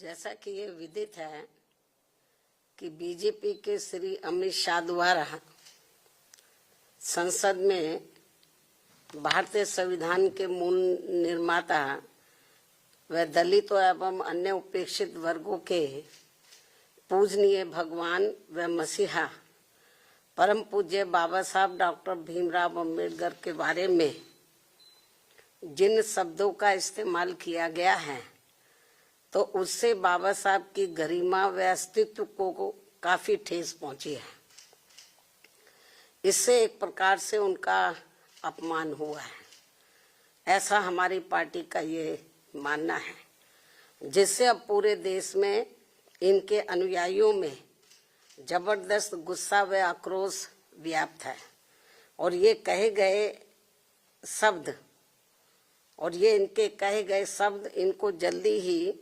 जैसा कि ये विदित है कि बीजेपी के श्री अमित शाह द्वारा संसद में भारतीय संविधान के मूल निर्माता व दलितों एवं अन्य उपेक्षित वर्गों के पूजनीय भगवान व मसीहा परम पूज्य बाबा साहब डॉक्टर भीमराव अम्बेडकर के बारे में जिन शब्दों का इस्तेमाल किया गया है तो उससे बाबा साहब की गरिमा व अस्तित्व को काफी ठेस पहुंची है। इससे एक प्रकार से उनका अपमान हुआ है, ऐसा हमारी पार्टी का ये मानना है, जिससे अब पूरे देश में इनके अनुयायियों में जबरदस्त गुस्सा व आक्रोश व्याप्त है और ये इनके कहे गए शब्द इनको जल्दी ही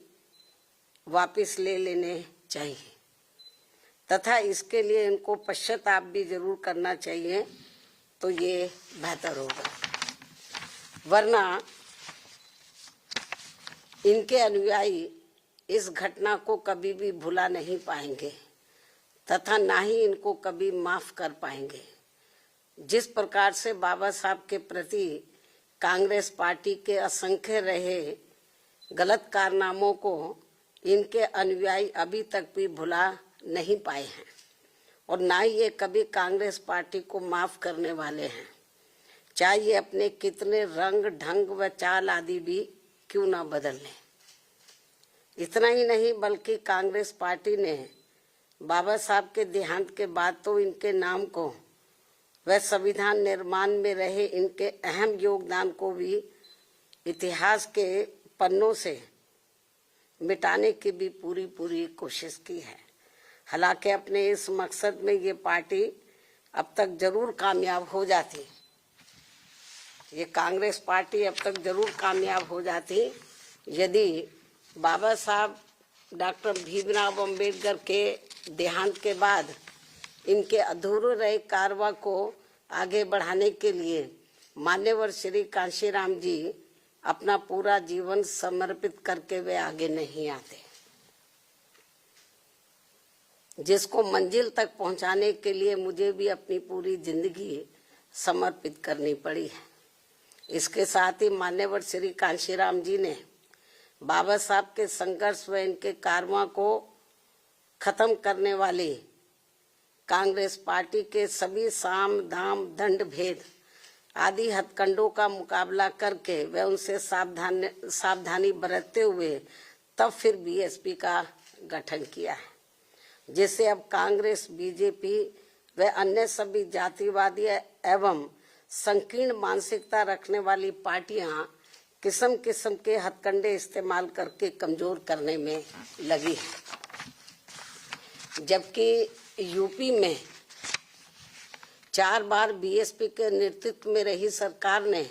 वापस ले लेने चाहिए तथा इसके लिए इनको पश्चाताप भी जरूर करना चाहिए, तो ये बेहतर होगा। वरना इनके अनुयायी इस घटना को कभी भी भुला नहीं पाएंगे तथा ना ही इनको कभी माफ कर पाएंगे। जिस प्रकार से बाबा साहब के प्रति कांग्रेस पार्टी के असंख्य रहे गलत कारनामों को इनके अनुयायी अभी तक भी भुला नहीं पाए हैं और ना ही ये कभी कांग्रेस पार्टी को माफ करने वाले हैं, चाहे ये अपने कितने रंग ढंग व चाल आदि भी क्यों ना बदल लें। इतना ही नहीं बल्कि कांग्रेस पार्टी ने बाबा साहब के देहांत के बाद तो इनके नाम को व संविधान निर्माण में रहे इनके अहम योगदान को भी इतिहास के पन्नों से मिटाने की भी पूरी कोशिश की है। हालांकि अपने इस मकसद में ये पार्टी अब तक जरूर कामयाब हो जाती, ये कांग्रेस पार्टी अब तक जरूर कामयाब हो जाती यदि बाबा साहब डॉक्टर भीमराव अम्बेडकर के देहांत के बाद इनके अधूरे रहे कारवा को आगे बढ़ाने के लिए मान्यवर श्री कांशीराम जी अपना पूरा जीवन समर्पित करके वे आगे नहीं आते, जिसको मंजिल तक पहुंचाने के लिए मुझे भी अपनी पूरी जिंदगी समर्पित करनी पड़ी है। इसके साथ ही मान्यवर श्री कांशीराम जी ने बाबा साहब के संघर्ष व इनके कारवां को खत्म करने वाली कांग्रेस पार्टी के सभी साम दाम दंड भेद आदि हथकंडों का मुकाबला करके व उनसे सावधानी बरतते हुए तब फिर बीएसपी का गठन किया है, जिससे अब कांग्रेस बीजेपी व अन्य सभी जातिवादी एवं संकीर्ण मानसिकता रखने वाली पार्टियां किस्म किस्म के हथकंडे इस्तेमाल करके कमजोर करने में लगी है। जबकि यूपी में 4 बार बीएसपी के नेतृत्व में रही सरकार ने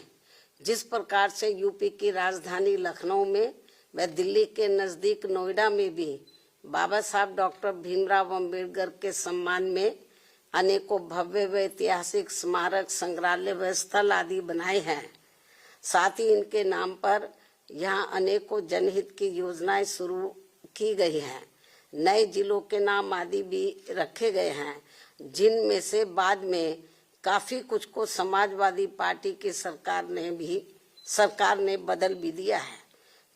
जिस प्रकार से यूपी की राजधानी लखनऊ में व दिल्ली के नजदीक नोएडा में भी बाबा साहब डॉक्टर भीमराव अम्बेडकर के सम्मान में अनेकों भव्य व ऐतिहासिक स्मारक संग्रहालय व स्थल आदि बनाए हैं, साथ ही इनके नाम पर यहाँ अनेकों जनहित की योजनाएं शुरू की गई हैं। नए जिलों के नाम आदि भी रखे गए हैं, जिनमें से बाद में काफी कुछ को समाजवादी पार्टी की सरकार ने बदल भी दिया है,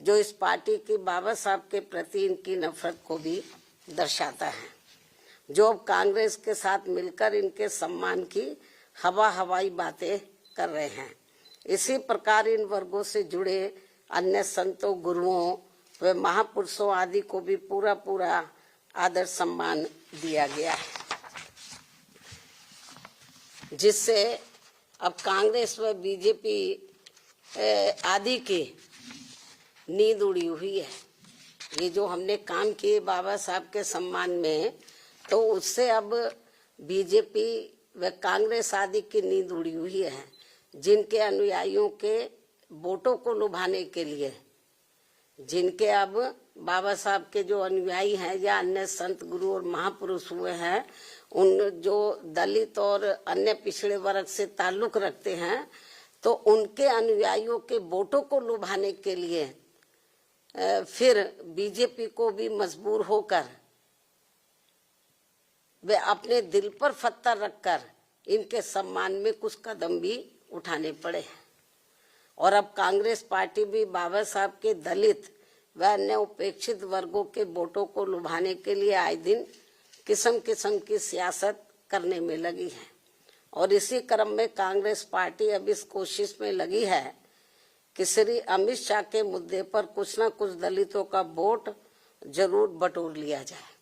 जो इस पार्टी की बाबा साहब के प्रति इनकी नफरत को भी दर्शाता है, जो अब कांग्रेस के साथ मिलकर इनके सम्मान की हवाई बातें कर रहे हैं। इसी प्रकार इन वर्गों से जुड़े अन्य संतों, गुरुओं व महापुरुषों आदि को भी पूरा आदर सम्मान दिया गया है, जिससे अब कांग्रेस व बीजेपी आदि की नींद उड़ी हुई है। ये जो हमने काम किए बाबा साहब के सम्मान में, तो उससे अब बीजेपी व कांग्रेस आदि की नींद उड़ी हुई है, जिनके अनुयायियों के वोटों को लुभाने के लिए, जिनके अब बाबा साहब के जो अनुयायी हैं या अन्य संत गुरु और महापुरुष हुए हैं, उन जो दलित और अन्य पिछड़े वर्ग से ताल्लुक रखते हैं, तो उनके अनुयायियों के वोटों को लुभाने के लिए फिर बीजेपी को भी मजबूर होकर वे अपने दिल पर पत्थर रखकर इनके सम्मान में कुछ कदम भी उठाने पड़े। और अब कांग्रेस पार्टी भी बाबा साहब के दलित व अन्य उपेक्षित वर्गों के वोटों को लुभाने के लिए आए दिन किस्म किस्म की सियासत करने में लगी है। और इसी क्रम में कांग्रेस पार्टी अब इस कोशिश में लगी है कि श्री अमित शाह के मुद्दे पर कुछ न कुछ दलितों का वोट जरूर बटोर लिया जाए।